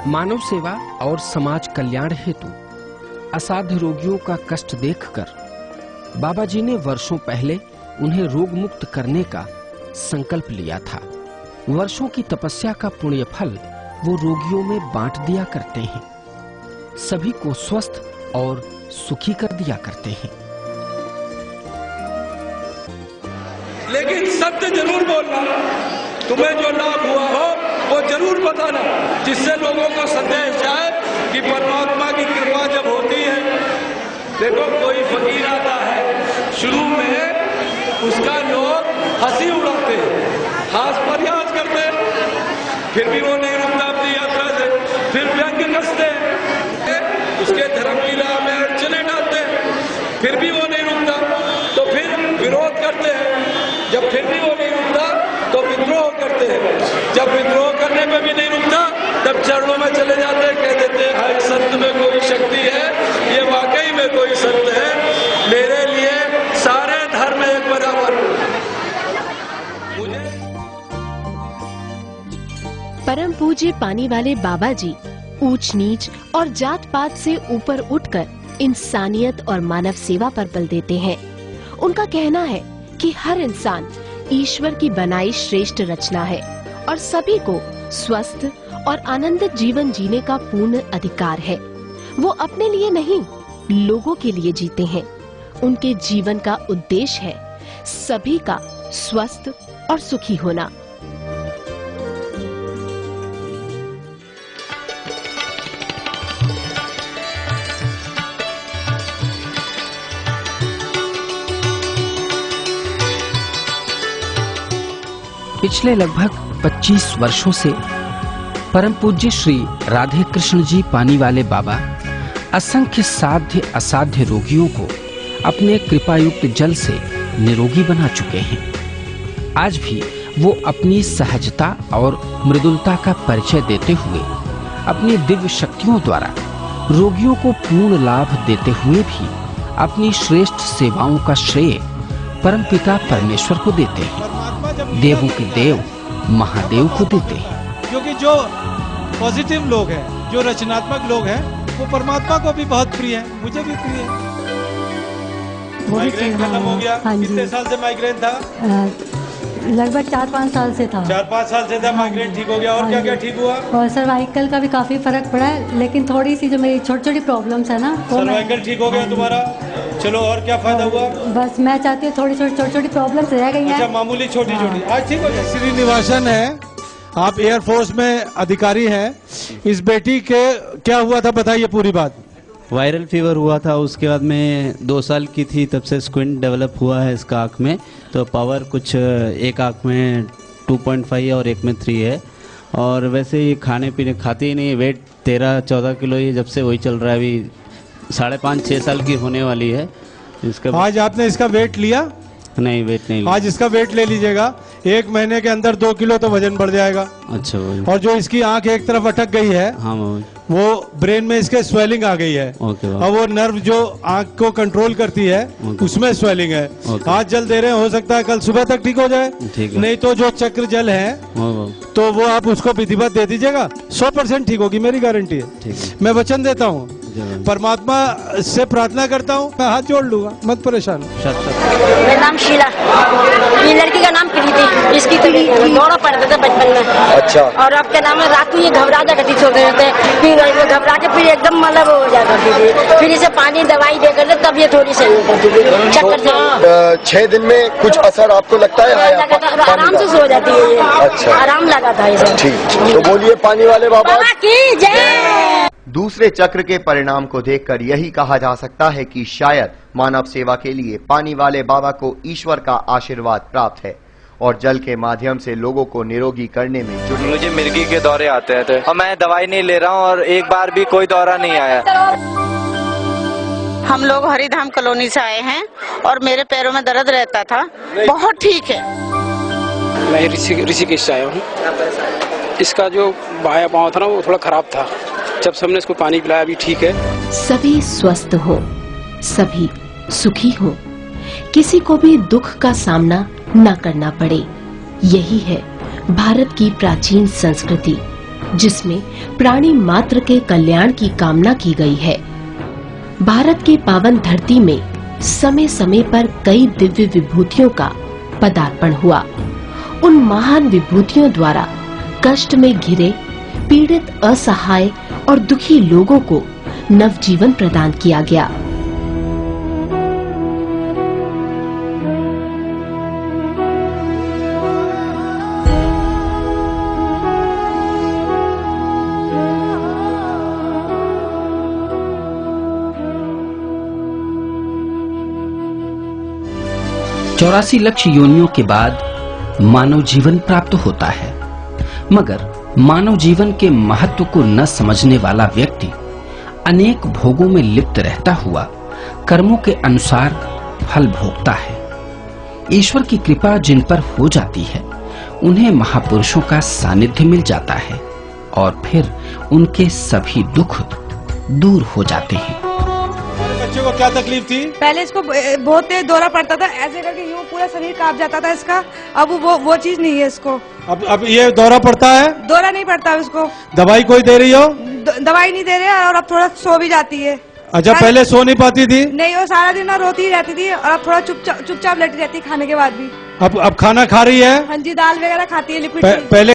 मानव सेवा और समाज कल्याण हेतु असाध्य रोगियों का कष्ट देखकर बाबा जी ने वर्षों पहले उन्हें रोग मुक्त करने का संकल्प लिया था। वर्षों की तपस्या का पुण्य फल वो रोगियों में बांट दिया करते हैं, सभी को स्वस्थ और सुखी कर दिया करते हैं। लेकिन सत्य जरूर बोलना, तुम्हें जो लाभ हुआ हो वो जरूर बताना, जिससे लोगों को संदेश जाए कि परमात्मा की कृपा जब होती है। देखो कोई फकीर आता है, शुरू में उसका लोग हंसी उड़ाते हैं, हास प्रयास करते हैं, फिर भी वो नहीं रुकता अपनी यात्रा से, फिर व्यंग कसते हैं, उसके धर्म लीला में अड़चने डालते हैं, फिर भी वो नहीं रुकता, तो फिर विरोध करते हैं, जब फिर भी वो नहीं रुकता तो विद्रोह करते हैं, जब विद्रोह करने में भी नहीं रुकता तब चरणों में चले जाते हैं, कह देते हैं हाय संत में कोई शक्ति है, ये वाकई में कोई संत है, मेरे लिए सारे धर्म एक बराबर। परम पूज्य पानी वाले बाबा जी ऊंच नीच और जात पात से ऊपर उठकर इंसानियत और मानव सेवा पर बल देते हैं। उनका कहना है कि हर इंसान ईश्वर की बनाई श्रेष्ठ रचना है और सभी को स्वस्थ और आनंदित जीवन जीने का पूर्ण अधिकार है। वो अपने लिए नहीं, लोगों के लिए जीते हैं। उनके जीवन का उद्देश्य है सभी का स्वस्थ और सुखी होना। पिछले लगभग 25 वर्षों से परम पूज्य श्री राधे कृष्ण जी पानी वाले बाबा असंख्य साध्य असाध्य रोगियों को अपने कृपायुक्त जल से निरोगी बना चुके हैं। आज भी वो अपनी सहजता और मृदुलता का परिचय देते हुए अपनी दिव्य शक्तियों द्वारा रोगियों को पूर्ण लाभ देते हुए भी अपनी श्रेष्ठ सेवाओं का श्रेय परमपिता परमेश्वर को देते हैं, देवों के देव महादेव को देते हैं। क्योंकि जो पॉजिटिव लोग हैं, जो रचनात्मक लोग हैं, वो परमात्मा को भी बहुत प्रिय है, मुझे भी प्रिय है। माइग्रेन खत्म हो गया? हाँ, कितने साल से माइग्रेन था? लगभग 4-5 साल से था। 4-5 साल से था, माइग्रेन ठीक हो गया। और क्या क्या ठीक हुआ? और सर्वाइकल का भी काफी फर्क पड़ा है, लेकिन थोड़ी सी जो मेरी छोटी छोटी प्रॉब्लम्स है ना, सर्वाइकल ठीक हो गया तुम्हारा? चलो, और क्या फायदा हुआ? बस मैं चाहती हूँ थोड़ी छोटी प्रॉब्लम्स रह गई हैं। अच्छा, मामूली छोटी छोटी, आज ठीक हो जाए। श्रीनिवासन है, आप एयरफोर्स में अधिकारी हैं। इस बेटी के क्या हुआ था, बताइए पूरी बात। वायरल फीवर हुआ था, उसके बाद में 2 साल की थी, तब से स्क्विंट डेवलप हुआ है इसका आँख में। तो पावर कुछ एक आँख में 2.5 और एक में 3 है। और वैसे ये खाने पीने खाती ही नहीं, वेट 13-14 किलो ही जब से वही चल रहा है। अभी 5.5-6 साल की होने वाली है इसका। आज आपने इसका वेट लिया? नहीं, वेट नहीं लिया। आज इसका वेट ले लीजिएगा, 1 महीने के अंदर 2 किलो तो वजन बढ़ जाएगा। अच्छा। और जो इसकी आंख एक तरफ अटक गई है, हाँ, वो ब्रेन में इसके स्वेलिंग आ गई है। और वो नर्व जो आंख को कंट्रोल करती है, उसमें स्वेलिंग है। आज जल दे रहे हैं, हो सकता है कल सुबह तक ठीक हो जाए। नहीं तो जो चक्र जल है तो वो आप उसको विधिवत दे दीजिएगा, 100% ठीक होगी, मेरी गारंटी है। मैं वचन देता हूँ, परमात्मा से प्रार्थना करता हूँ, मैं हाथ जोड़ लूंगा, मत परेशान। मेरा नाम शीला, ये लड़की का नाम प्रीति। इसकी दौरा पड़ता था बचपन में। अच्छा। और अब क्या नाम है, रात को ये घबरा जा करती, सोते रहते, फिर घबरा के फिर एकदम मतलब हो जा करती थी। फिर इसे पानी दवाई दे करते तब ये थोड़ी सही हो करती थी। चक्कर से 6 दिन में कुछ असर आपको लगता है? आराम से सो जाती है ये। अच्छा, आराम लगा था इसे। ठीक, तो बोलिए पानी वाले बाबा की जय। दूसरे चक्र के परिणाम को देखकर यही कहा जा सकता है कि शायद मानव सेवा के लिए पानी वाले बाबा को ईश्वर का आशीर्वाद प्राप्त है और जल के माध्यम से लोगों को निरोगी करने में जुटे। मुझे मिर्गी के दौरे आते थे और मैं दवाई नहीं ले रहा हूँ और एक बार भी कोई दौरा नहीं आया। हम लोग हरिधाम कॉलोनी से आए हैं और मेरे पैरों में दर्द रहता था, बहुत ठीक है। मैं ऋषिकेश से आया हूँ। इसका जो बाया पाँव था ना, वो थोड़ा खराब था, जब से हमने इसको पानी पिलाया अभी ठीक है। सभी स्वस्थ हो, सभी सुखी हो, किसी को भी दुख का सामना न करना पड़े, यही है भारत की प्राचीन संस्कृति। जिसमें प्राणी मात्र के कल्याण की कामना की गई है। भारत की पावन धरती में समय समय पर कई दिव्य विभूतियों का पदार्पण हुआ। उन महान विभूतियों द्वारा कष्ट में घिरे, पीड़ित, असहाय और दुखी लोगों को नवजीवन प्रदान किया गया। चौरासी लाख योनियों के बाद मानव जीवन प्राप्त होता है, मगर मानव जीवन के महत्व को न समझने वाला व्यक्ति अनेक भोगों में लिप्त रहता हुआ कर्मों के अनुसार फल भोगता है। ईश्वर की कृपा जिन पर हो जाती है उन्हें महापुरुषों का सानिध्य मिल जाता है और फिर उनके सभी दुख दूर हो जाते हैं। बच्चे को क्या तकलीफ थी? पहले इसको बहुत तेज दौरा पड़ता था, ऐसे करके यूं पूरा शरीर कांप जाता था इसका। अब वो चीज नहीं है इसको। अब ये दौरा पड़ता है? दौरा नहीं पड़ता इसको। दवाई कोई दे रही हो? दवाई नहीं दे रहे और अब थोड़ा सो भी जाती है। अच्छा, पहले सो नहीं पाती थी? नहीं, वो सारा दिन रोती ही रहती थी और अब थोड़ा चुपचाप लेटी रहती खाने के बाद भी। अब खाना खा रही है? हाँ जी, दाल वगैरह खाती है, लिक्विड। पहले